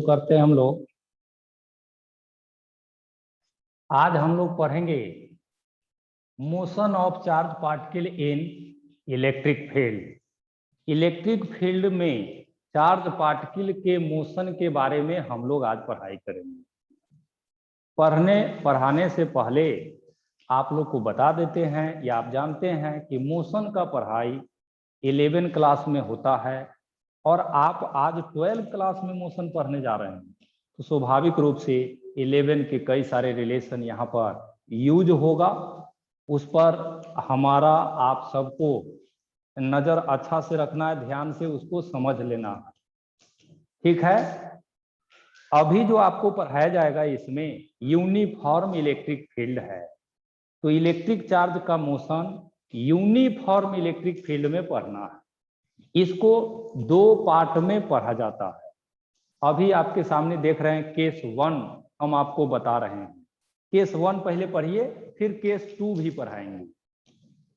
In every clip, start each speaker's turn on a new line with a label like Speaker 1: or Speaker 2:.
Speaker 1: करते हैं हम लोग। आज हम लोग पढ़ेंगे motion of charge particle in electric field. Electric field में चार्ज पार्टिकल के मोशन के बारे में हम लोग आज पढ़ाई करेंगे। पढ़ाने से पहले आप लोग को बता देते हैं या आप जानते हैं कि मोशन का पढ़ाई 11 क्लास में होता है और आप आज 12 क्लास में मोशन पढ़ने जा रहे हैं, तो स्वाभाविक रूप से 11 के कई सारे रिलेशन यहाँ पर यूज होगा। उस पर हमारा आप सबको नजर अच्छा से रखना है, ध्यान से उसको समझ लेना है, ठीक है। अभी जो आपको पढ़ाया जाएगा इसमें यूनिफॉर्म इलेक्ट्रिक फील्ड है, तो इलेक्ट्रिक चार्ज का मोशन यूनिफॉर्म इलेक्ट्रिक फील्ड में पढ़ना है। इसको दो पार्ट में पढ़ा जाता है। अभी आपके सामने देख रहे हैं केस 1 हम आपको बता रहे हैं। केस 1 पहले पढ़िए, फिर केस 2 भी पढ़ाएंगे।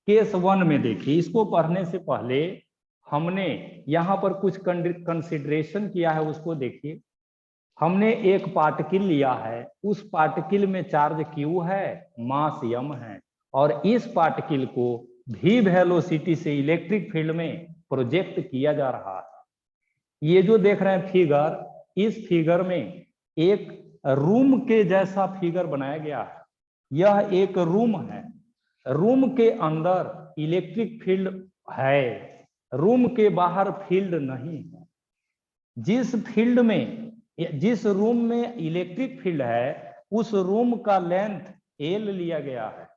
Speaker 1: केस 1 में देखिए, इसको पढ़ने से पहले हमने यहाँ पर कुछ कंसिडरेशन किया है, उसको देखिए। हमने एक पार्टिकल लिया है, उस पार्टिकल में चार्ज Q है, मास m है, और इस पार्टिकल को v वेलोसिटी से इलेक्ट्रिक फील्ड में प्रोजेक्ट किया जा रहा है। ये जो देख रहे हैं फिगर, इस फिगर में एक रूम के जैसा फिगर बनाया गया है। यह एक रूम है, रूम के अंदर इलेक्ट्रिक फील्ड है, रूम के बाहर फील्ड नहीं है। जिस रूम में इलेक्ट्रिक फील्ड है, उस रूम का लेंथ L लिया गया है।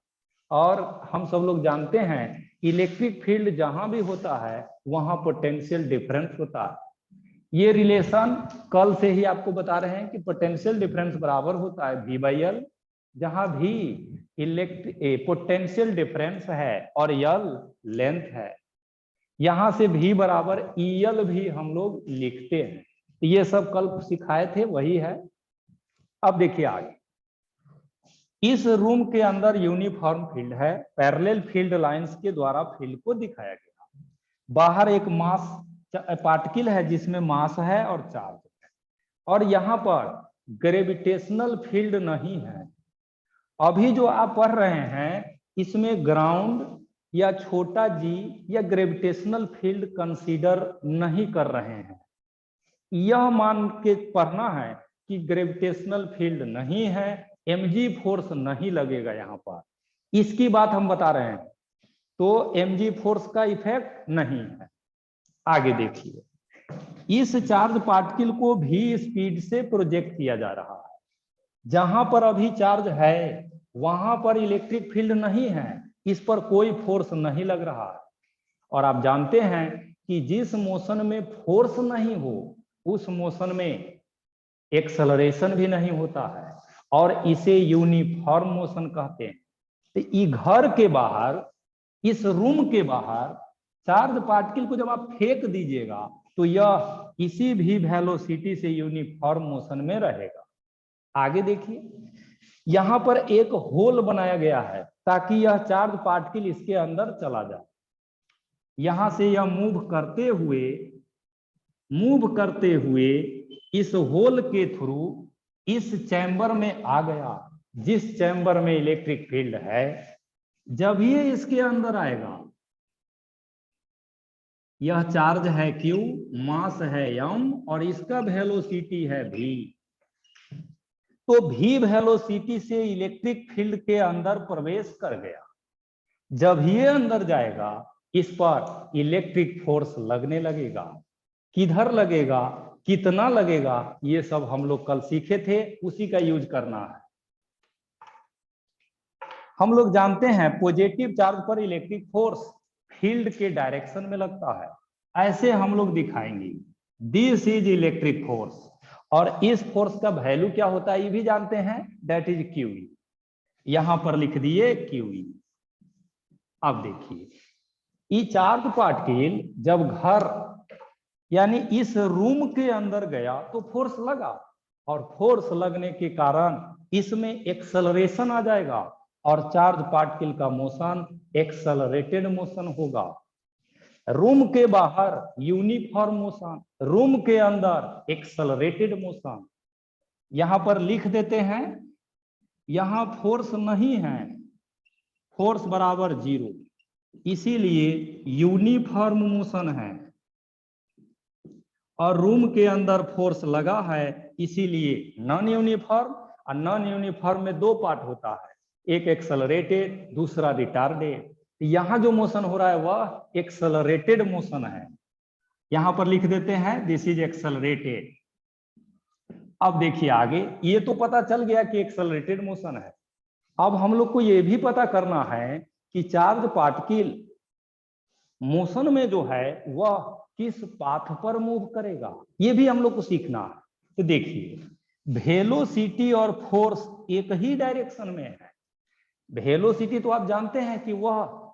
Speaker 1: और हम सब लोग जानते हैं इलेक्ट्रिक फील्ड जहां भी होता है वहां पोटेंशियल डिफरेंस होता है। ये रिलेशन कल से ही आपको बता रहे हैं कि पोटेंशियल डिफरेंस बराबर होता है V/L, जहां भी पोटेंशियल डिफरेंस है और L लेंथ है। यहां से V बराबर EL भी हम लोग लिखते हैं। ये सब कल सिखाए थे, वही है। अब देखिए आगे, इस रूम के अंदर यूनिफॉर्म फील्ड है, पैरेलल फील्ड लाइंस के द्वारा फील्ड को दिखाया गया। बाहर एक मास पार्टिकल है जिसमें मास है और चार्ज है, और यहाँ पर ग्रेविटेशनल फील्ड नहीं है। अभी जो आप पढ़ रहे हैं इसमें ग्राउंड या छोटा g या ग्रेविटेशनल फील्ड कंसीडर नहीं कर रहे हैं। यह मान के पढ़ना है कि ग्रेविटेशनल फील्ड नहीं है, mg फोर्स नहीं लगेगा यहाँ पर, इसकी बात हम बता रहे हैं। तो mg फोर्स का इफेक्ट नहीं है। आगे देखिए, इस चार्ज पार्टिकल को v स्पीड से प्रोजेक्ट किया जा रहा है। जहां पर अभी चार्ज है वहां पर इलेक्ट्रिक फील्ड नहीं है, इस पर कोई फोर्स नहीं लग रहा है। और आप जानते हैं कि जिस मोशन में फोर्स नहीं हो उस मोशन में एक्सेलरेशन भी नहीं होता है, और इसे यूनिफॉर्म मोशन कहते हैं। तो घर के बाहर, इस रूम के बाहर चार्ज पार्टिकल को जब आप फेंक दीजिएगा तो यह किसी भी वेलोसिटी से यूनिफॉर्म मोशन में रहेगा। आगे देखिए, यहां पर एक होल बनाया गया है ताकि यह चार्ज पार्टिकल इसके अंदर चला जाए। यहां से यह मूव करते हुए इस होल के थ्रू इस चैम्बर में आ गया, जिस चैम्बर में इलेक्ट्रिक फील्ड है। जब ये इसके अंदर आएगा, यह चार्ज है Q, मास है m, और इसका वेलोसिटी है v। तो v वेलोसिटी से इलेक्ट्रिक फील्ड के अंदर प्रवेश कर गया। जब ये अंदर जाएगा, इस पर इलेक्ट्रिक फोर्स लगने लगेगा। किधर लगेगा, कितना लगेगा, ये सब हम लोग कल सीखे थे, उसी का यूज करना है। हम लोग जानते हैं पॉजिटिव चार्ज पर इलेक्ट्रिक फोर्स फील्ड के डायरेक्शन में लगता है। ऐसे हम लोग दिखाएंगे, दिस इज इलेक्ट्रिक फोर्स, और इस फोर्स का वैल्यू क्या होता है ये भी जानते हैं, दैट इज QE। यहां पर लिख दिए QE। अब देखिए, ये चार्ज पार्टिकल जब घर यानी इस रूम के अंदर गया तो फोर्स लगा, और फोर्स लगने के कारण इसमें एक्सेलरेशन आ जाएगा, और चार्ज पार्टिकल का मोशन एक्सेलरेटेड मोशन होगा। रूम के बाहर यूनिफॉर्म मोशन, रूम के अंदर एक्सेलरेटेड मोशन। यहां पर लिख देते हैं, यहां फोर्स नहीं है, फोर्स बराबर 0, इसीलिए यूनिफॉर्म मोशन है। और रूम के अंदर फोर्स लगा है, इसीलिए नॉन यूनिफॉर्म। और नॉन यूनिफॉर्म में दो पार्ट होता है, एक एक्सेलरेटेड, दूसरा रिटार्डेड। यहां जो मोशन हो रहा है वह एक्सेलरेटेड मोशन है। यहां पर लिख देते हैं दिस इज एक्सेलरेटेड। अब देखिए आगे, ये तो पता चल गया कि एक्सेलरेटेड मोशन है। अब हम लोग को ये भी पता करना है कि चार्ज पार्टिकल मोशन में जो है वह किस पाथ पर मूव करेगा, ये भी हम लोग को सीखना है। तो देखिए, वेलोसिटी और फोर्स एक ही डायरेक्शन में है। वेलोसिटी तो आप जानते हैं कि वह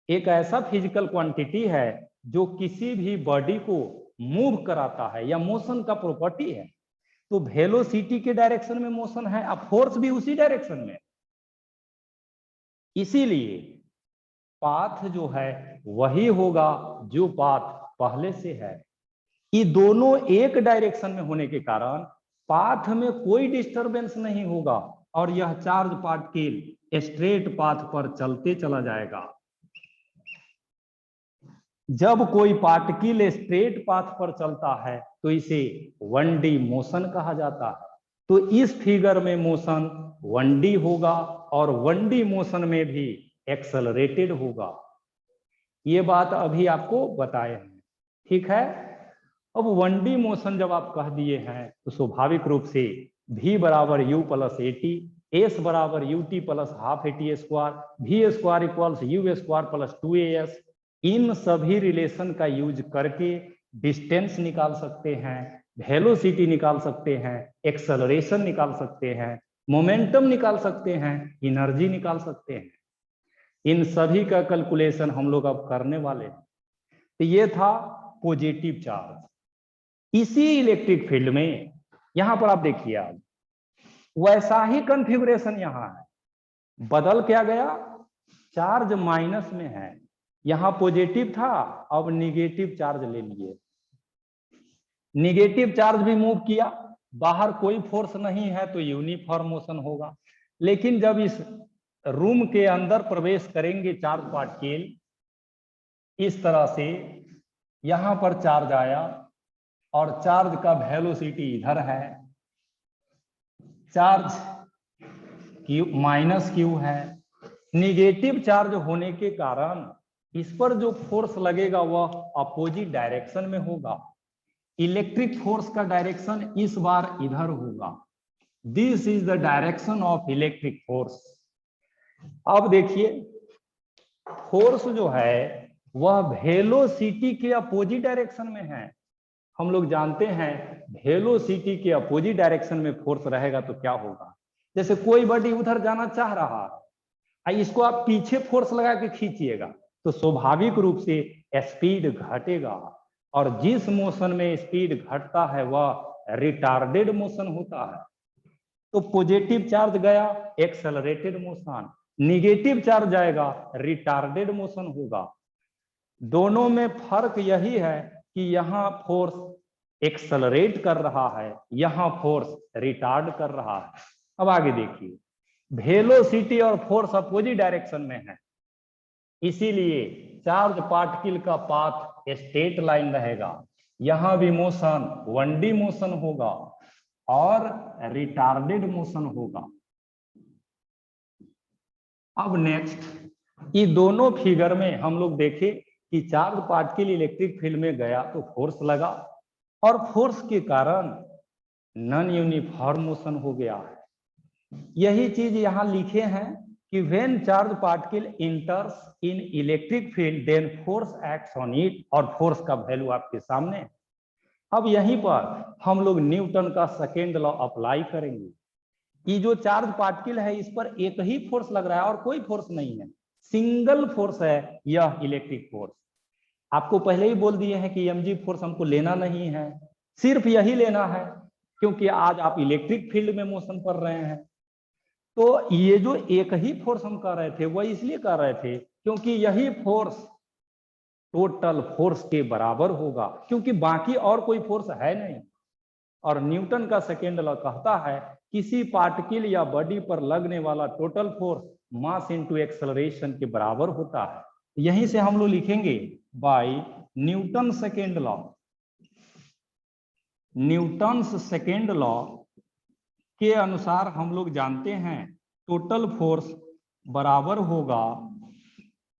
Speaker 1: एक ऐसा फिजिकल क्वांटिटी है जो किसी भी बॉडी को मूव कराता है या मोशन का प्रॉपर्टी है। तो वेलोसिटी के डायरेक्शन में मोशन है, अब फोर्स भी उसी डायरेक्शन में, इसीलिए पाथ जो है वही होगा जो पाथ पहले से है। ये दोनों एक डायरेक्शन में होने के कारण पाथ में कोई डिस्टरबेंस नहीं होगा और यह चार्ज पार्टिकल स्ट्रेट पाथ पर चलते चला जाएगा। जब कोई पार्टिकल स्ट्रेट पाथ पर चलता है तो इसे 1D मोशन कहा जाता है। तो इस फिगर में मोशन 1D होगा और 1D मोशन में भी एक्सेलरेटेड होगा। ये बात अभी आपको बताए हैं, ठीक है। अब 1D मोशन जब आप कह दिए हैं तो स्वाभाविक रूप से v बराबर u प्लस AT, s बराबर ut plus half AT square, v square equals u square plus 2as, इन सभी रिलेशन का यूज करके डिस्टेंस निकाल सकते हैं, वेलोसिटी निकाल सकते हैं, एक्सेलरेशन निकाल सकते हैं, मोमेंटम निकाल सकते हैं, एनर्जी निकाल सकते हैं। इन सभी का कैलकुलेशन हम लोग अब करने वाले हैं। तो ये था पॉजिटिव चार्ज। इसी इलेक्ट्रिक फील्ड में यहां पर आप देखिए, अब वैसा ही कॉन्फ़िगरेशन यहां है, बदल क्या गया, चार्ज माइनस में है, यहां पॉजिटिव था, अब निगेटिव चार्ज ले लिए। निगेटिव चार्ज भी मूव किया, बाहर कोई फोर्स नहीं है तो यूनिफॉर्म मोशन होगा। लेकिन जब इस रूम के अंदर प्रवेश करेंगे चार्ज पार्टिकल, इस तरह से यहां पर चार्ज आया और चार्ज का वेलोसिटी इधर है, चार्ज क्यू माइनस क्यू है। निगेटिव चार्ज होने के कारण इस पर जो फोर्स लगेगा वह अपोजिट डायरेक्शन में होगा। इलेक्ट्रिक फोर्स का डायरेक्शन इस बार इधर होगा। This is the direction of electric force. अब देखिए, फोर्स जो है वह वेलोसिटी के अपोजिट डायरेक्शन में है। हम लोग जानते हैं वेलोसिटी के अपोजिट डायरेक्शन में फोर्स रहेगा तो क्या होगा, जैसे कोई बॉडी उधर जाना चाह रहा है, इसको आप पीछे फोर्स लगा के खींचिएगा तो स्वाभाविक रूप से स्पीड घटेगा, और जिस मोशन में स्पीड घटता है वह रिटार्डेड मोशन होता है। तो पॉजिटिव चार्ज गया, एक्सेलरेटेड मोशन, निगेटिव चार्ज जाएगा, रिटार्डेड मोशन होगा। दोनों में फर्क यही है कि यहां फोर्स एक्सेलरेट कर रहा है, यहां फोर्स रिटार्ड कर रहा है। अब आगे देखिए, वेलोसिटी और फोर्स अपोजिट डायरेक्शन में है, इसीलिए चार्ज पार्टिकल का पाथ स्ट्रेट लाइन रहेगा। यहां भी मोशन 1D मोशन होगा और रिटार्डेड मोशन होगा। अब नेक्स्ट, ये दोनों फिगर में हम लोग देखें कि चार्ज पार्टिकल इलेक्ट्रिक फील्ड में गया तो फोर्स लगा और फोर्स के कारण नॉन यूनिफॉर्म मोशन हो गया है। यही चीज यहां लिखे हैं कि when charge particle enters in electric field then force acts on it, और फोर्स का वैल्यू आपके सामने है। अब यहीं पर हम लोग न्यूटन का सेकेंड लॉ अप्लाई करेंगे। ये जो चार्ज पार्टिकल है इस पर एक ही फोर्स लग रहा है और कोई फोर्स नहीं है, सिंगल फोर्स है यह इलेक्ट्रिक फोर्स। आपको पहले ही बोल दिए हैं कि mg फोर्स हमको लेना नहीं है, सिर्फ यही लेना है क्योंकि आज आप इलेक्ट्रिक फील्ड में मोशन कर रहे हैं। तो ये जो एक ही फोर्स हम कर रहे थे वह इसलिए कर रहे थे क्योंकि यही फोर्स टोटल फोर्स के बराबर होगा, क्योंकि बाकी और कोई फोर्स है नहीं। और न्यूटन का सेकेंड लॉ कहता है किसी पार्टिकल या बॉडी पर लगने वाला total force mass into acceleration के बराबर होता है। यहीं से हम लोग लिखेंगे by Newton second law. Newton's second law के अनुसार हम लोग जानते हैं टोटल फोर्स बराबर होगा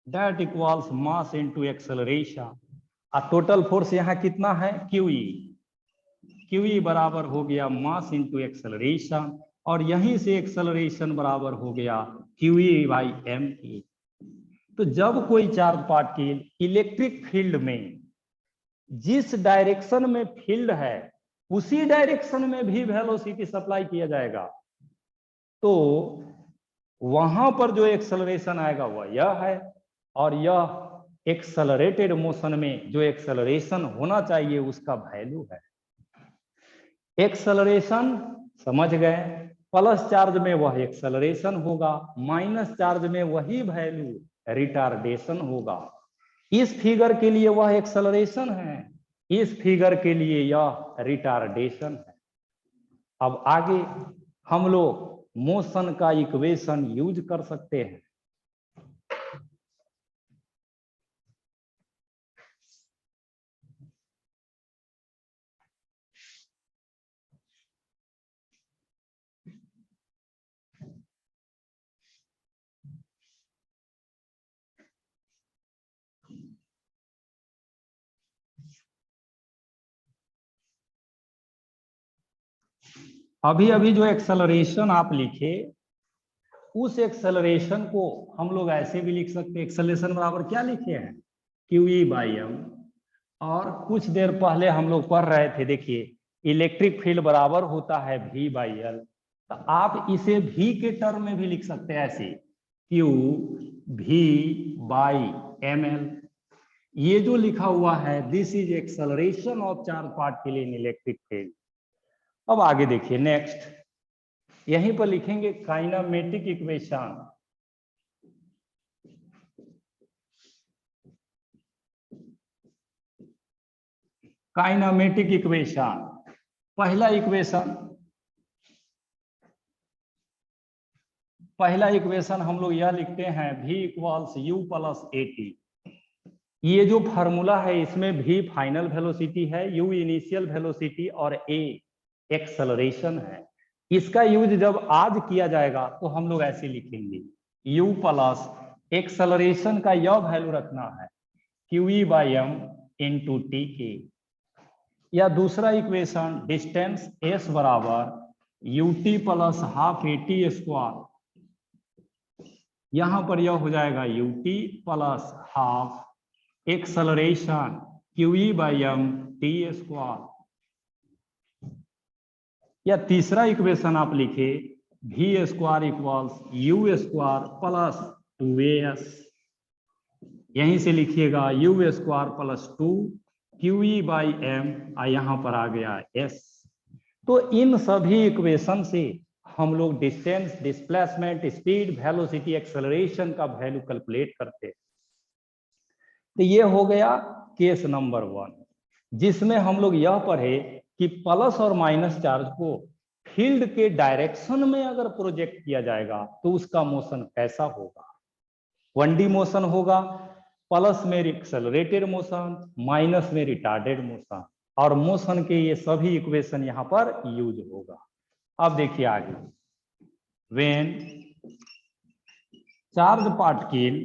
Speaker 1: that equals mass into acceleration. Total force यहाँ कितना है, क्यूई बराबर हो गया मास इनटू एक्सेलरेशन, और यहीं से एक्सेलरेशन बराबर हो गया क्यूई बाई एम ई। तो जब कोई चार्ज पार्टिकल इलेक्ट्रिक फील्ड में जिस डायरेक्शन में फील्ड है उसी डायरेक्शन में भी वेलोसिटी सप्लाई किया जाएगा, तो वहां पर जो एक्सेलरेशन आएगा वह यह है। और यह एक्सेलरेटेड मोशन में जो एक्सेलरेशन होना चाहिए उसका वैल्यू है। एक्सेलरेशन समझ गए, प्लस चार्ज में वह एक्सेलरेशन होगा, माइनस चार्ज में वही वैल्यू रिटार्डेशन होगा। इस फिगर के लिए वह एक्सेलरेशन है, इस फिगर के लिए यह रिटार्डेशन है। अब आगे हम लोग मोशन का इक्वेशन यूज कर सकते हैं। अभी अभी जो एक्सेलरेशन आप लिखे उस एक्सेलरेशन को हम लोग ऐसे भी लिख सकते हैं, एक्सेलरेशन बराबर क्या लिखे हैं, क्यू ई बाई एम। और कुछ देर पहले हम लोग पढ़ रहे थे, देखिए इलेक्ट्रिक फील्ड बराबर होता है वी बाई एल। तो आप इसे भी के टर्म में भी लिख सकते हैं ऐसे, Q V by M L. ये जो लिखा हुआ है this is acceleration of charge particle in electric field. अब आगे देखिए नेक्स्ट, यहीं पर लिखेंगे काइनेमेटिक इक्वेशन। काइनेमेटिक इक्वेशन, पहला इक्वेशन हम लोग यह लिखते हैं v equals u plus A T. ये जो फार्मूला है इसमें v फाइनल वेलोसिटी है, u इनिशियल वेलोसिटी और a एक्सेलरेशन है। इसका यूज जब आज किया जाएगा तो हम लोग ऐसे लिखेंगे u प्लस एक्सेलरेशन का यह वैल्यू रखना है Q by M into T के। या दूसरा इक्वेशन डिस्टेंस s बराबर ut plus half A T square, यहां पर यह हो जाएगा ut plus half acceleration Q by M T square. या तीसरा इक्वेशन आप लिखे v square equals u square plus 2as, यहीं से लिखिएगा u square plus 2 Q by M, यहां पर आ गया s। तो इन सभी इक्वेशन से हम लोग distance, displacement, speed, velocity, acceleration का वैल्यू कैलकुलेट करते हैं। तो ये हो गया केस नंबर 1, जिसमें हम लोग यह पढ़े कि प्लस और माइनस चार्ज को फील्ड के डायरेक्शन में अगर प्रोजेक्ट किया जाएगा तो उसका मोशन कैसा होगा। 1D मोशन होगा, प्लस में एक्सेलरेटेड मोशन, माइनस में रिटार्डेड मोशन, और मोशन के ये सभी इक्वेशन यहां पर यूज होगा। अब देखिए आगे, when charge particle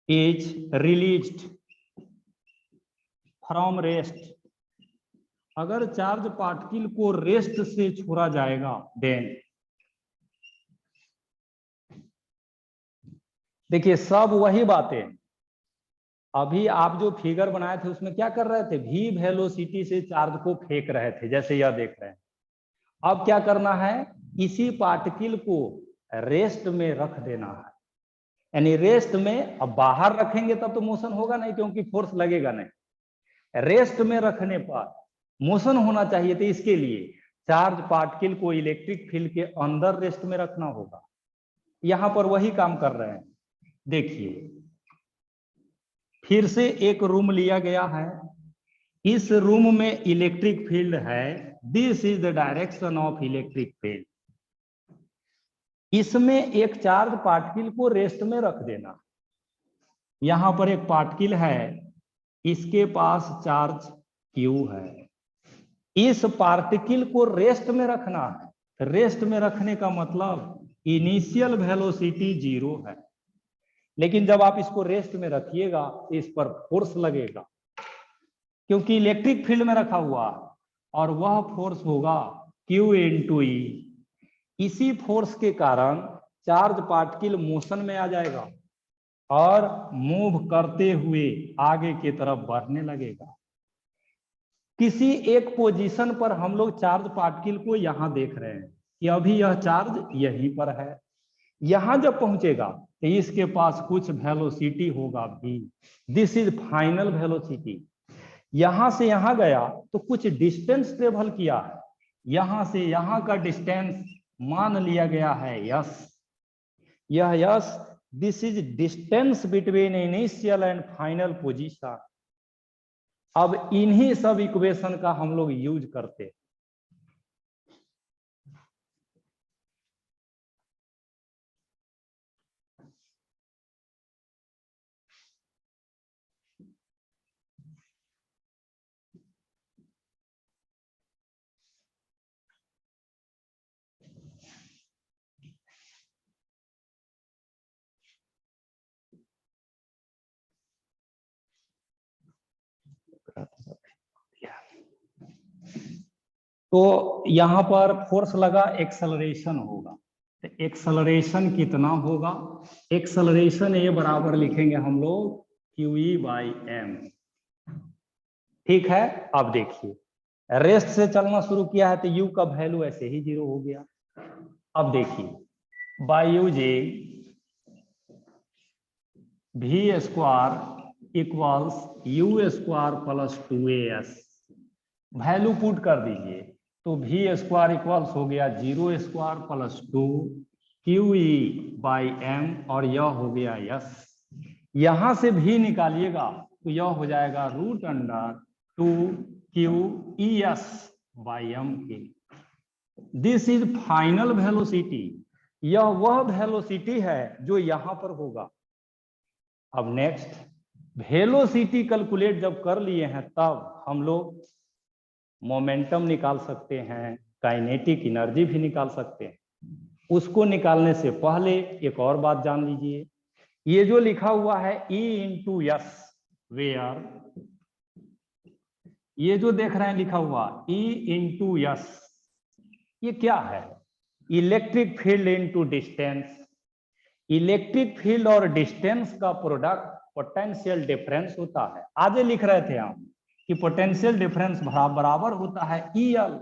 Speaker 1: is released from rest, अगर चार्ज पार्टिकल को रेस्ट से छोड़ा जाएगा देन, देखिए सब वही बातें अभी आप जो फिगर बनाए थे उसमें क्या कर रहे थे, v वेलोसिटी से चार्ज को फेंक रहे थे, जैसे यह देख रहे हैं। अब क्या करना है, इसी पार्टिकल को रेस्ट में रख देना है, यानी रेस्ट में। अब बाहर रखेंगे तब तो मोशन होगा नहीं क्योंकि फोर्स लगेगा नहीं। रेस्ट में रखने पर मोशन होना चाहिए, तो इसके लिए चार्ज पार्टिकल को इलेक्ट्रिक फील्ड के अंदर रेस्ट में रखना होगा। यहां पर वही काम कर रहे हैं। देखिए फिर से एक रूम लिया गया है, इस रूम में इलेक्ट्रिक फील्ड है, this is the direction of electric field. इसमें एक चार्ज पार्टिकल को रेस्ट में रख देना। यहां पर एक पार्टिकल है, इसके पास चार्ज Q है, इस पार्टिकल को रेस्ट में रखना है। रेस्ट में रखने का मतलब इनिशियल वेलोसिटी 0 है, लेकिन जब आप इसको रेस्ट में रखिएगा तो इस पर फोर्स लगेगा, क्योंकि इलेक्ट्रिक फील्ड में रखा हुआ है, और वह फोर्स होगा Q × E। इसी फोर्स के कारण चार्ज पार्टिकल मोशन में आ जाएगा और मूव करते हुए आगे की तरफ बढ़ने लगेगा। किसी एक पोजीशन पर हम लोग चार्ज पार्टिकल को यहां देख रहे हैं कि अभी यह चार्ज यहीं पर है। यहां जब पहुंचेगा तो इसके पास कुछ वेलोसिटी होगा v, this is final velocity. यहां से यहां गया तो कुछ डिस्टेंस ट्रेवल किया है, यहां से यहां का डिस्टेंस मान लिया गया है यस। यह yes, this is distance between initial and final position. अब इन्हीं सब इक्वेशन का हम लोग यूज करते हैं। तो यहां पर फोर्स लगा, एक्सेलरेशन होगा। तो एक्सेलरेशन कितना होगा? एक्सेलरेशन ये बराबर लिखेंगे हम लोग QE/m। ठीक है, अब देखिए रेस्ट से चलना शुरू किया है तो u का वैल्यू ऐसे ही 0 हो गया। अब देखिए by using v² equals u² + 2as, value put कर दीजिए तो v² इक्वल्स हो गया 0² + 2 QE/m, और यह हो गया यस। यहां से v निकालिएगा तो यह हो जाएगा √2 QES/m के। This is final velocity. यह वह वेलोसिटी है जो यहां पर होगा। अब नेक्स्ट, वेलोसिटी कैलकुलेट जब कर लिए हैं तब हम लोग मोमेंटम निकाल सकते हैं, काइनेटिक एनर्जी भी निकाल सकते हैं। उसको निकालने से पहले एक और बात जान लीजिए, ये जो लिखा हुआ है E × S, वेयर, ये जो देख रहे हैं लिखा हुआ E × S, ये क्या है? Electric field into distance. Electric field और डिस्टेंस का प्रोडक्ट पोटेंशियल डिफरेंस होता है। आगे लिख रहे थे हम कि पोटेंशियल डिफरेंस बराबर होता है EL,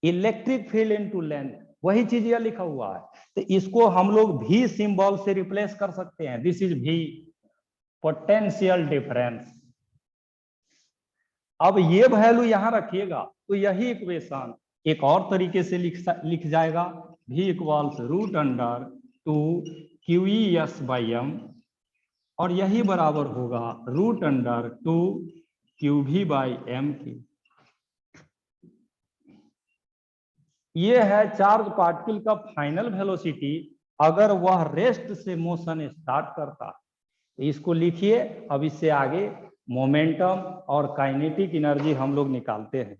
Speaker 1: electric field into length. वही चीज यह लिखा हुआ है, तो इसको हम लोग V सिंबल से रिप्लेस कर सकते हैं। This is V, potential difference. अब ये वैल्यू यहां रखिएगा तो यही इक्वेशन एक और तरीके से लिख जाएगा, V = √2 QES/m, और यही बराबर होगा √2 QV/m की। ये है चार्ज पार्टिकल का फाइनल वेलोसिटी अगर वह रेस्ट से मोशन स्टार्ट करता है। इसको लिखिए। अब इससे आगे मोमेंटम और काइनेटिक एनर्जी हम लोग निकालते हैं।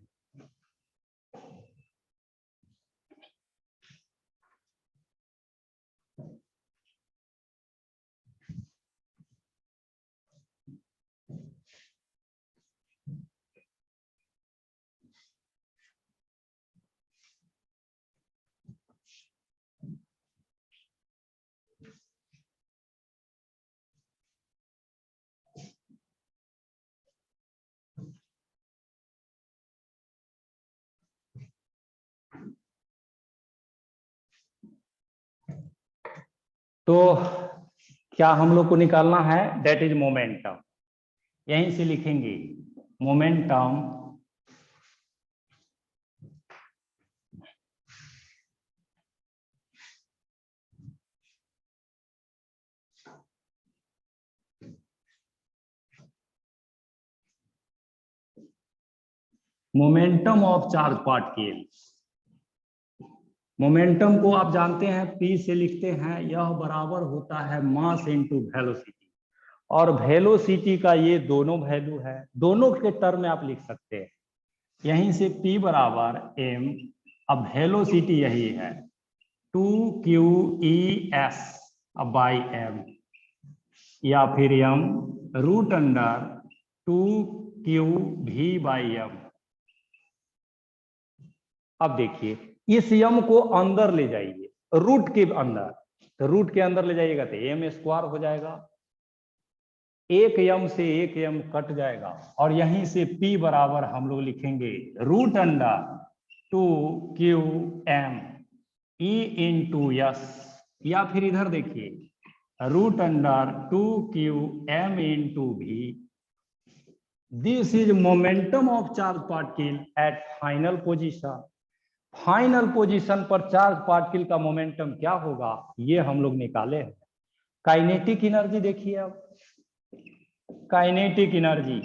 Speaker 1: तो क्या हम लोग को निकालना है? That is momentum. यहीं से लिखेंगे momentum momentum of charge particle, momentum को आप जानते हैं P से लिखते हैं, यह बराबर होता है मास इनटू वेलोसिटी, और वेलोसिटी का ये दोनों वैल्यू है, दोनों के टर्म में आप लिख सकते हैं। यहीं से P बराबर m, अब वेलोसिटी यही है 2qES बाई m, या फिर m root under 2qV by m। अब देखिए इस यम को अंदर ले जाइए, रूट के अंदर, तो रूट के अंदर ले जाइएगा तो एम स्क्वायर हो जाएगा, एक यम से एक यम कट जाएगा, और यहीं से P बराबर हम लोग लिखेंगे root under 2qm E into S, या फिर इधर देखिए रूट अंडर 2qm इंटू भी। This is momentum of charge particle at final position. Final position पर चार्ज पार्टिकल का मोमेंटम क्या होगा, ये हम लोग निकाले हैं। काइनेटिक एनर्जी देखिए, अब काइनेटिक एनर्जी,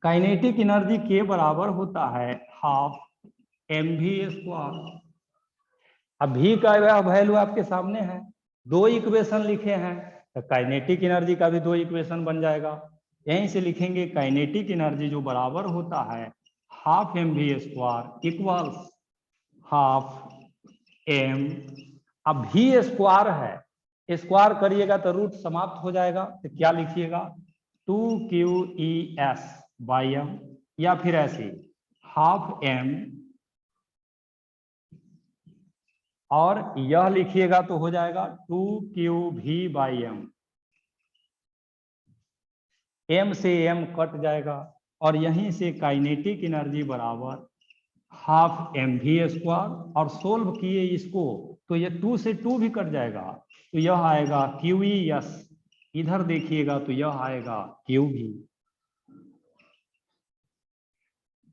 Speaker 1: काइनेटिक एनर्जी के बराबर होता है हाफ mv स्क्वायर। अब भी का वैल्यू आपके सामने है, दो इक्वेशन लिखे हैं, तो काइनेटिक एनर्जी का भी दो इक्वेशन बन जाएगा। यहीं से लिखेंगे काइनेटिक एनर्जी जो बराबर होता है half mv square equals half m, अब भी स्क्वायर है, स्क्वायर करिएगा तो रूट समाप्त हो जाएगा, तो क्या लिखिएगा 2qES बाई m, या फिर ऐसे हाफ m, और यह लिखिएगा तो हो जाएगा 2qV बाई m, m से m कट जाएगा, और यहीं से काइनेटिक एनर्जी बराबर हाफ mv स्क्वायर, और सोल्व किए इसको तो ये 2 से 2 भी कट जाएगा, तो यह आएगा QES, इधर देखिएगा तो यह आएगा QV।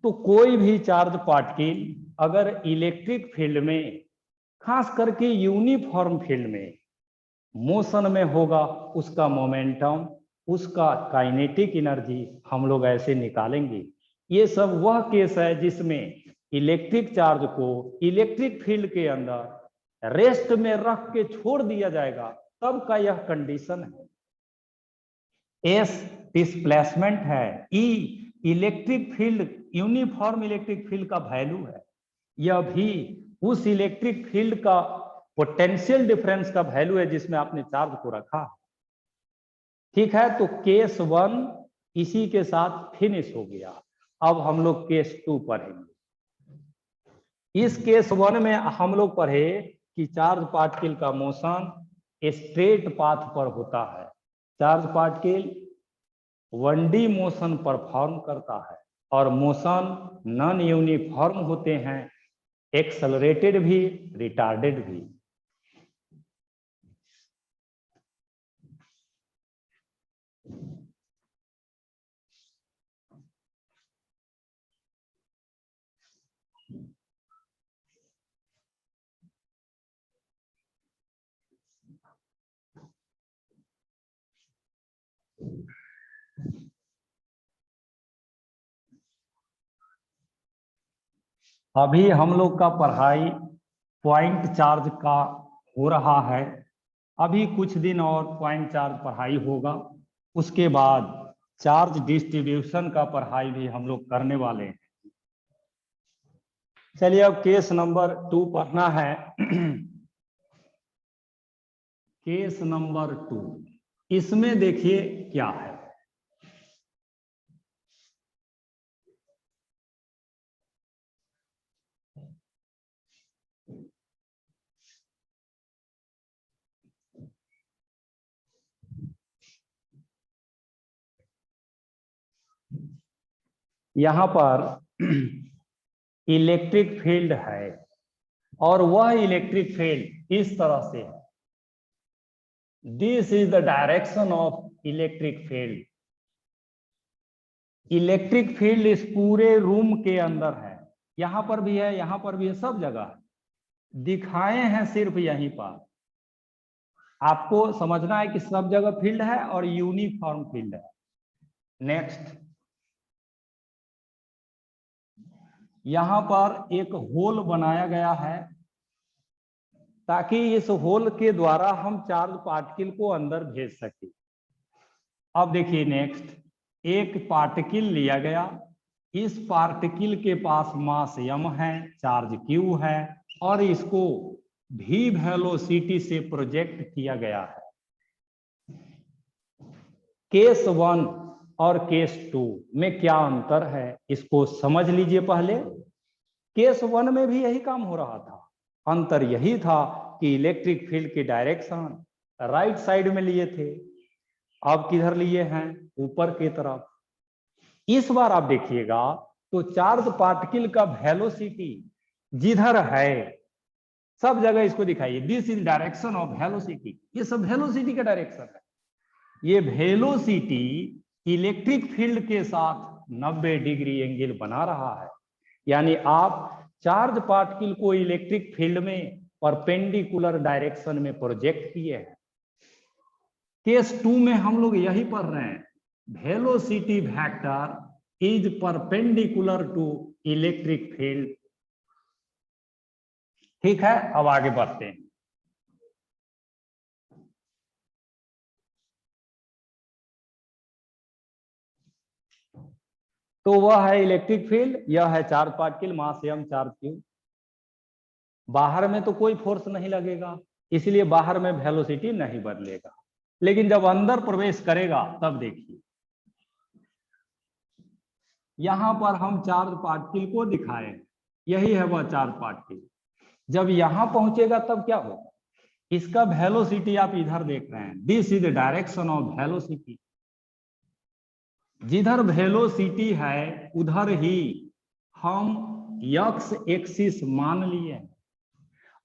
Speaker 1: तो कोई भी चार्ज पार्टिकल अगर इलेक्ट्रिक फील्ड में, खास करके यूनिफॉर्म फील्ड में मोशन में होगा, उसका मोमेंटम, उसका काइनेटिक एनर्जी हम लोग ऐसे निकालेंगे। ये सब वह केस है जिसमें इलेक्ट्रिक चार्ज को इलेक्ट्रिक फील्ड के अंदर रेस्ट में रख के छोड़ दिया जाएगा, तब का यह कंडीशन है। एस डिस्प्लेसमेंट है, E electric field, uniform electric field का वैल्यू है, यह भी उस इलेक्ट्रिक फील्ड का पोटेंशियल डिफरेंस का वैल्यू है जिसमें आपने चार्ज को रखा है। ठीक है, तो केस 1 इसी के साथ फिनिश हो गया। अब हम लोग केस 2 पढ़ेंगे। इस केस 1 में हम लोग पढ़े कि चार्ज पार्टिकल का मोशन स्ट्रेट पाथ पर होता है, charge particle 1D motion perform करता है, और मोशन नॉन यूनिफॉर्म होते हैं, एक्सेलरेटेड भी रिटार्डेड भी। अभी हम लोग का पढ़ाई पॉइंट चार्ज का हो रहा है, अभी कुछ दिन और पॉइंट चार्ज पढ़ाई होगा, उसके बाद चार्ज डिस्ट्रीब्यूशन का पढ़ाई भी हम लोग करने वाले हैं। चलिए अब केस नंबर 2 पढ़ना है। केस नंबर 2, इसमें देखिए क्या है। यहां पर इलेक्ट्रिक फील्ड है, और वह इलेक्ट्रिक फील्ड इस तरह से है। This is the direction of electric field. Electric field इस पूरे रूम के अंदर है, यहां पर भी है, यहां पर भी है, सब जगह है, दिखाए हैं सिर्फ यहीं पर। आपको समझना है कि सब जगह फील्ड है और यूनिफॉर्म फील्ड है। नेक्स्ट, यहां पर एक होल बनाया गया है ताकि इस होल के द्वारा हम चार्ज पार्टिकल को अंदर भेज सके। अब देखिए नेक्स्ट, एक पार्टिकल लिया गया, इस पार्टिकल के पास मास m है, चार्ज q है और इसको v वेलोसिटी से प्रोजेक्ट किया गया है। केस 1 और केस 2 में क्या अंतर है इसको समझ लीजिए। पहले केस 1 में भी यही काम हो रहा था, अंतर यही था कि इलेक्ट्रिक फील्ड की डायरेक्शन राइट साइड में लिए थे, अब किधर लिए हैं, ऊपर की तरफ। इस बार आप देखिएगा तो चार्ज पार्टिकल का वेलोसिटी जिधर है, सब जगह इसको दिखाइए, this is direction of velocity, ये सब वेलोसिटी का डायरेक्शन है। ये वेलोसिटी इलेक्ट्रिक फील्ड के साथ 90 डिग्री एंगल बना रहा है, यानी आप चार्ज पार्टिकल को इलेक्ट्रिक फील्ड में परपेंडिकुलर डायरेक्शन में प्रोजेक्ट किए हैं। केस 2 में हम लोग यही पढ़ रहे हैं, velocity vector is perpendicular to electric field. ठीक है, अब आगे बढ़ते हैं। तो वह है इलेक्ट्रिक फील्ड, यह है चार्ज पार्टिकल, मास m, चार्ज q। बाहर में तो कोई फोर्स नहीं लगेगा, इसलिए बाहर में वेलोसिटी नहीं बदलेगा, लेकिन जब अंदर प्रवेश करेगा तब देखिए, यहां पर हम चार्ज पार्टिकल को दिखाए, यही है वह चार्ज पार्टिकल। जब यहां पहुंचेगा तब क्या होगा, इसका वेलोसिटी आप इधर देख रहे हैं, this is the direction of velocity. जिधर वेलोसिटी है उधर ही हम एक्स एक्सिस मान लिए,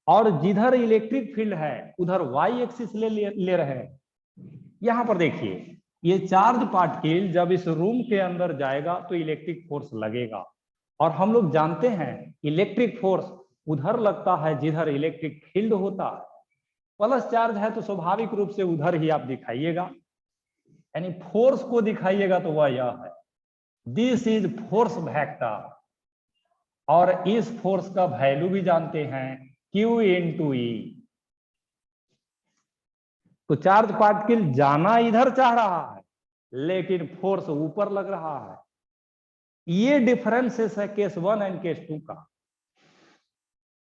Speaker 1: और जिधर इलेक्ट्रिक फील्ड है उधर वाई एक्सिस ले रहे हैं। यहां पर देखिए, ये चार्ज पार्टिकल जब इस रूम के अंदर जाएगा तो इलेक्ट्रिक फोर्स लगेगा, और हम लोग जानते हैं इलेक्ट्रिक फोर्स उधर लगता है जिधर इलेक्ट्रिक फील्ड होता है। प्लस चार्ज है तो स्वाभाविक रूप से उधर ही आप दिखाइएगा, यानी फोर्स को दिखाइएगा, तो वह यह है, दिस इज फोर्स वेक्टर। और इस फोर्स का वैल्यू भी जानते हैं, Q इंटू ई। तो चार्ज पार्टिकल जाना इधर चाह रहा है लेकिन फोर्स ऊपर लग रहा है। ये डिफरेंसेस है केस 1 एंड केस 2 का।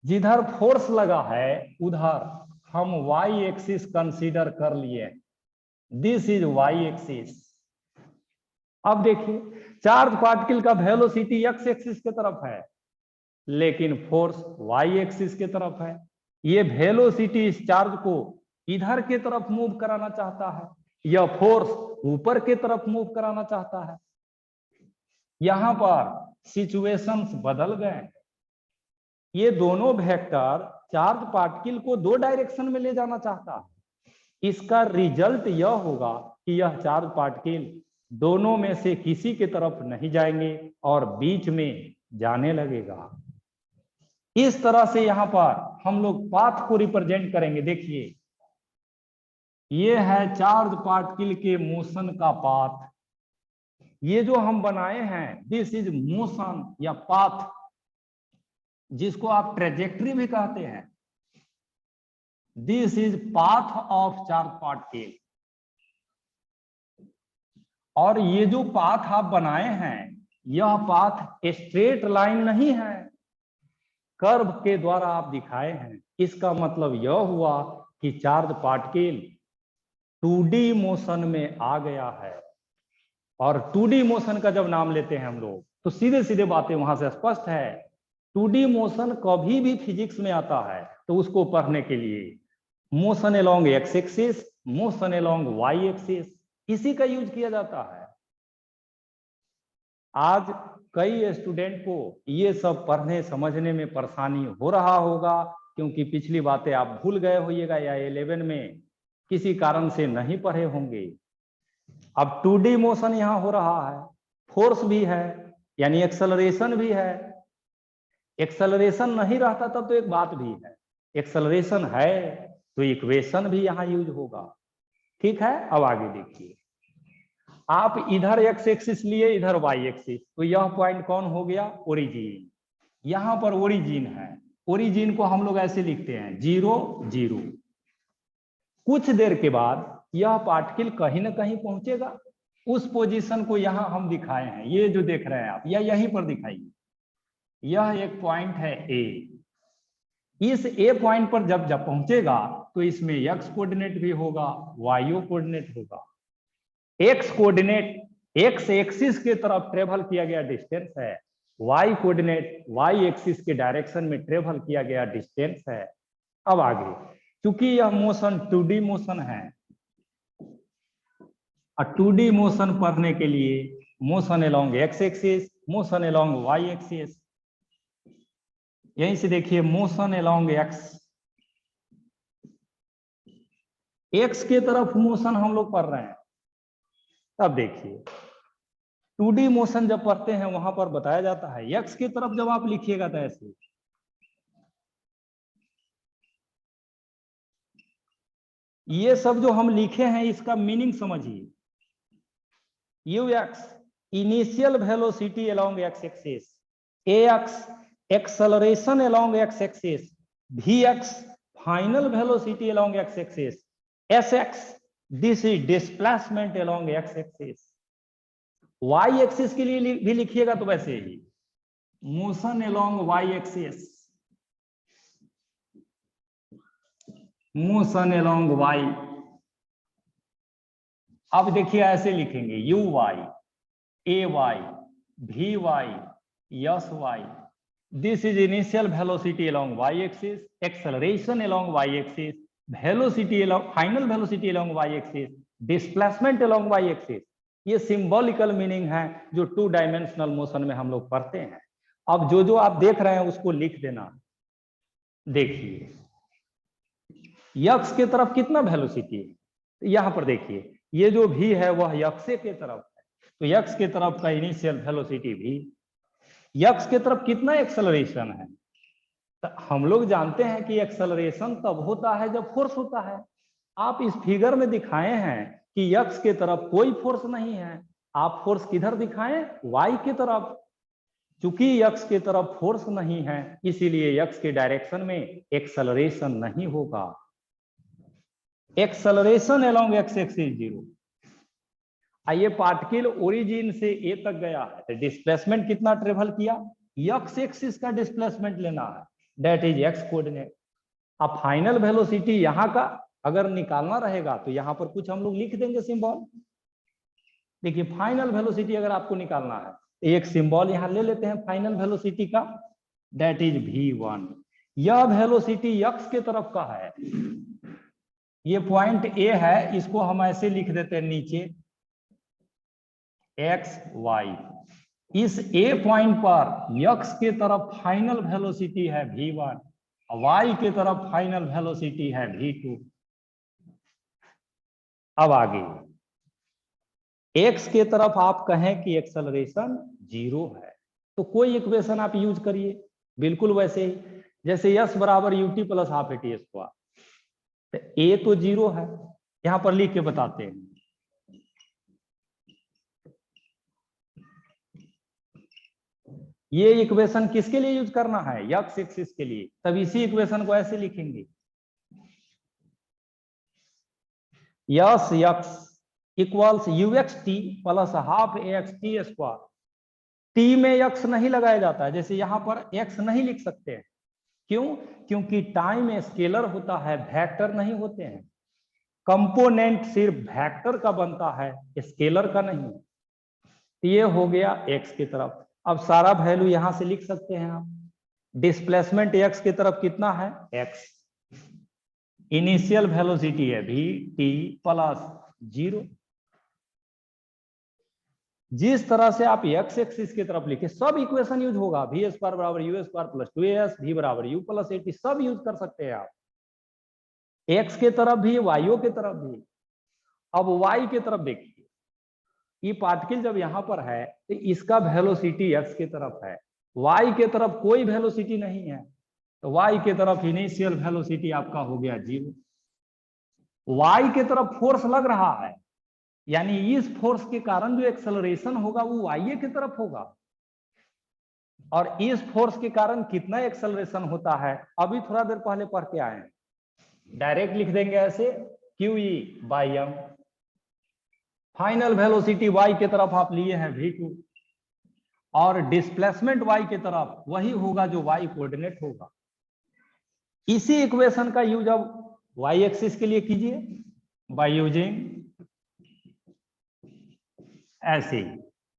Speaker 1: जिधर फोर्स लगा है उधर हम वाई एक्सिस कंसीडर कर लिए, दिस इज वाई एक्सिस। अब देखिए, चार्ज पार्टिकल का वेलोसिटी एक्स एक्सिस की तरफ है लेकिन फोर्स वाई एक्सिस की तरफ है। ये वेलोसिटी इस चार्ज को इधर की तरफ मूव कराना चाहता है, यह फोर्स ऊपर की तरफ मूव कराना चाहता है। यहां पर सिचुएशंस बदल गए, ये दोनों वेक्टर चार्ज पार्टिकल को दो डायरेक्शन में ले जाना चाहता है। इसका रिजल्ट यह होगा कि यह चार्ज पार्टिकल दोनों में से किसी की तरफ नहीं जाएंगे और बीच में जाने लगेगा। इस तरह से यहां पर हम लोग पाथ को रिप्रेजेंट करेंगे। देखिए, ये है चार्ज पार्टिकल के मोशन का पाथ, ये जो हम बनाए हैं दिस इज मोशन या पाथ, जिसको आप ट्रेजेक्टरी भी कहते हैं। This is path of charge particle. और ये जो पाथ आप बनाए हैं, यह पाथ स्ट्रेट लाइन नहीं है, कर्व के द्वारा आप दिखाए हैं। इसका मतलब यह हुआ कि चार्ज पार्टिकल 2D मोशन में आ गया है। और 2D मोशन का जब नाम लेते हैं हम लोग तो सीधे सीधे बातें वहां से स्पष्ट है। 2D मोशन कभी भी फिजिक्स में आता है तो उसको पढ़ने के लिए motion along x axis, motion along Y axis, इसी का यूज किया जाता है। आज कई स्टूडेंट को ये सब पढ़ने समझने में परेशानी हो रहा होगा, क्योंकि पिछली बातें आप भूल गए होइएगा या 11 में किसी कारण से नहीं पढ़े होंगे। अब 2D मोशन यहां हो रहा है, फोर्स भी है यानी एक्सेलरेशन भी है। एक्सेलरेशन नहीं रहता तब तो एक बात भी है, एक्सेलरेशन है तो इक्वेशन भी यहाँ यूज होगा। ठीक है, अब आगे देखिए, आप इधर एक्स एक्सिस लिए, इधर वाई एक्सिस, तो यह पॉइंट कौन हो गया, ओरिजिन। यहां पर ओरिजिन है, ओरिजिन को हम लोग ऐसे लिखते हैं 0 0। कुछ देर के बाद यह पार्टिकल कहीं ना कहीं पहुंचेगा, उस पोजीशन को यहां हम दिखाए हैं, ये जो देख रहे हैं आप, या यहीं पर दिखाइए, यह एक पॉइंट है ए। इस ए पॉइंट पर जब जब पहुंचेगा तो इसमें एक्स कोऑर्डिनेट भी होगा, वाई कोऑर्डिनेट होगा। एक्स कोऑर्डिनेट एक्स एक्सिस के तरफ ट्रेवल किया गया डिस्टेंस है, वाई कोऑर्डिनेट वाई एक्सिस के डायरेक्शन में ट्रेवल किया गया डिस्टेंस है। अब आगे, क्योंकि यह मोशन 2D मोशन है, और 2D मोशन पढ़ने के लिए motion along x axis, motion along Y axis, यहीं से देखिए मोशन अलोंग एक्स, एक्स के तरफ मोशन हम लोग पढ़ रहे हैं। अब देखिए 2D मोशन जब पढ़ते हैं वहां पर बताया जाता है एक्स की तरफ जब आप लिखिएगा तो ऐसे, ये सब जो हम लिखे हैं इसका मीनिंग समझिए। U x initial velocity along x axis, a x acceleration along x axis, v x final velocity along x axis, s x this is displacement along x axis. Y axis के लिए भी लिखिएगा तो वैसे ही, motion along Y axis, motion along y. अब देखिए ऐसे लिखेंगे u y, a y, v y, s y, this is initial velocity along Y axis, acceleration along Y axis, velocity along final velocity along Y axis, displacement along Y axis. ये symbolical meaning है जो 2 dimensional motion में हम लोग पढ़ते हैं। अब जो जो आप देख रहे हैं उसको लिख देना। देखिए यक्स के तरफ कितना वेलोसिटी है, यहां पर देखिए ये जो भी है वह यक्स के तरफ है, तो यक्स के तरफ का इनिशियल वेलोसिटी भी, यक्स के तरफ कितना एक्सेलरेशन है, तो हम लोग जानते हैं कि एक्सेलरेशन तब होता है जब फोर्स होता है। आप इस फिगर में दिखाए हैं कि यक्स के तरफ कोई फोर्स नहीं है, आप फोर्स किधर दिखाएं, वाई के तरफ। चूंकि यक्स के तरफ फोर्स नहीं है इसीलिए यक्स के डायरेक्शन में एक्सेलरेशन नहीं होगा। Acceleration along x axis 0। ये पार्टिकल ओरिजिन से ए तक गया है तो डिस्प्लेसमेंट कितना ट्रेवल किया, एक्स एक्सिस का डिस्प्लेसमेंट लेना है, दैट इज एक्स कोऑर्डिनेट। अब फाइनल वेलोसिटी यहाँ का अगर निकालना रहेगा तो यहाँ पर कुछ हम लोग लिख देंगे सिंबल। देखिए फाइनल वेलोसिटी अगर आपको निकालना है तो एक सिंबल यहाँ ले लेते हैं फाइनल वेलोसिटी का, दैट इज v1। यह वेलोसिटी एक्स के तरफ का है, ये पॉइंट ए है, इसको हम ऐसे लिख देते हैं नीचे एक्स वाई। इस ए पॉइंट पर एक्स के तरफ फाइनल वेलोसिटी है v1, वाई के तरफ फाइनल वेलोसिटी है v2। अब आगे एक्स के तरफ आप कहें कि एक्सेलरेशन 0 है तो कोई इक्वेशन आप यूज करिए, बिल्कुल वैसे ही जैसे s बराबर ut plus half A T square, तो ए तो 0 है, यहां पर लिख के बताते हैं। ये इक्वेशन किसके लिए यूज करना है, एक्स एक्सिस के लिए, तब इसी इक्वेशन को ऐसे लिखेंगे yes x equals you x T plus half A x T square. T में एक्स नहीं लगाया जाता है, जैसे यहां पर एक्स नहीं लिख सकते हैं, क्यों, क्योंकि टाइम स्केलर होता है, वेक्टर नहीं होते हैं। कंपोनेंट सिर्फ वेक्टर का बनता है, स्केलर का नहीं। ये हो गया एक्स की तरफ। अब सारा वैल्यू यहां से लिख सकते हैं आप। डिस्प्लेसमेंट एक्स की तरफ कितना है, एक्स, इनिशियल वेलोसिटी है v t प्लस 0। जिस तरह से आप एक्स एक्सिस की तरफ लिखे सब इक्वेशन यूज होगा, वी स्क्वायर बराबर you square plus 2as, v बराबर यू प्लस ए टी, सब यूज कर सकते हैं आप, एक्स के तरफ भी वाईओ के तरफ भी। अब वाई के तरफ देखिए, ये पार्टिकल जब यहां पर है तो इसका वेलोसिटी एक्स की तरफ है, वाई के तरफ कोई वेलोसिटी नहीं है, तो वाई के तरफ इनिशियल वेलोसिटी आपका हो गया 0। y के तरफ फोर्स लग रहा है, यानी इस फोर्स के कारण जो एक्सेलरेशन होगा वो y की तरफ होगा। और इस फोर्स के कारण कितना एक्सेलरेशन होता है अभी थोड़ा देर पहले पढ़ के आए, डायरेक्ट लिख देंगे ऐसे, QE/m। फाइनल वेलोसिटी y की तरफ आप लिए हैं v2, और डिस्प्लेसमेंट y की तरफ वही होगा जो y कोऑर्डिनेट होगा। इसी इक्वेशन का यूज अब y एक्सिस के लिए कीजिए बाय यूजिंग ऐसे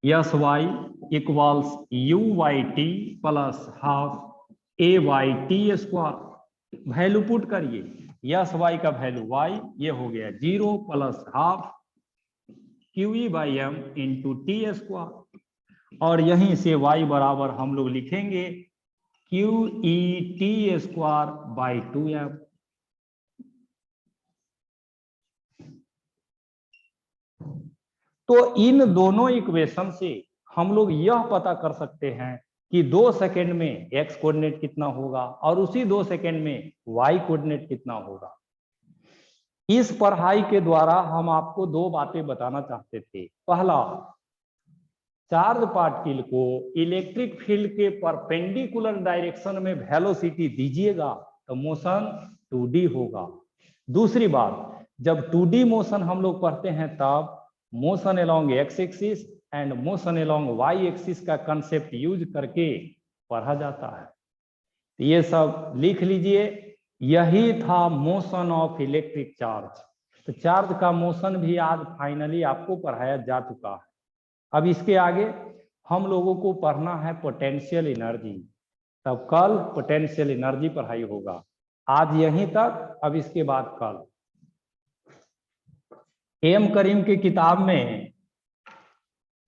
Speaker 1: S Y equals U Y T plus half A Y T square. Value put करिए, यस वाई का वैल्यू वाई, ये हो गया 0 plus half QE/m into T square. और यहीं से y बराबर हम लोग लिखेंगे QE/t स्क्वायर बाई 2m। तो इन दोनों इक्वेशन से हम लोग यह पता कर सकते हैं कि 2 सेकंड में x कोऑर्डिनेट कितना होगा और उसी 2 सेकंड में y कोऑर्डिनेट कितना होगा। इस पढ़ाई के द्वारा हम आपको 2 बातें बताना चाहते थे। पहला, चार्ज पार्टिकल को इलेक्ट्रिक फील्ड के परपेंडिकुलर डायरेक्शन में वेलोसिटी दीजिएगा तो मोशन 2D होगा। दूसरी बात, जब 2D मोशन हम लोग पढ़ते हैं तब motion along x axis and motion along y axis का कंसेप्ट यूज करके पढ़ा जाता है। ये सब लिख लीजिए, यही था मोशन ऑफ इलेक्ट्रिक चार्ज। तो चार्ज का मोशन भी आज फाइनली आपको पढ़ाया जा चुका है। अब इसके आगे हम लोगों को पढ़ना है पोटेंशियल एनर्जी, तब कल पोटेंशियल एनर्जी पढ़ाई होगा। आज यहीं तक, अब इसके बाद कल। एम करीम की किताब में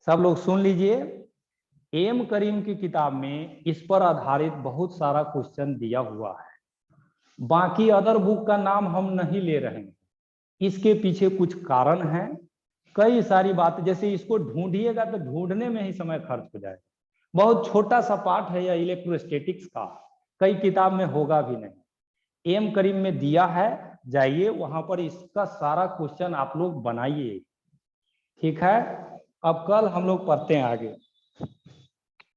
Speaker 1: सब लोग सुन लीजिए, एम करीम की किताब में इस पर आधारित बहुत सारा क्वेश्चन दिया हुआ है। बाकी अदर बुक का नाम हम नहीं ले रहे हैं, इसके पीछे कुछ कारण हैं, कई सारी बातें। जैसे इसको ढूंढिएगा तो ढूंढने में ही समय खर्च हो जाएगा। बहुत छोटा सा पार्ट है या इलेक्ट्रोस्टैटिक्स का, कई किताब में होगा भी नहीं। एम करीम में दिया है, जाइए वहां पर इसका सारा क्वेश्चन आप लोग बनाइए, ठीक है। अब कल हम लोग पढ़ते हैं आगे।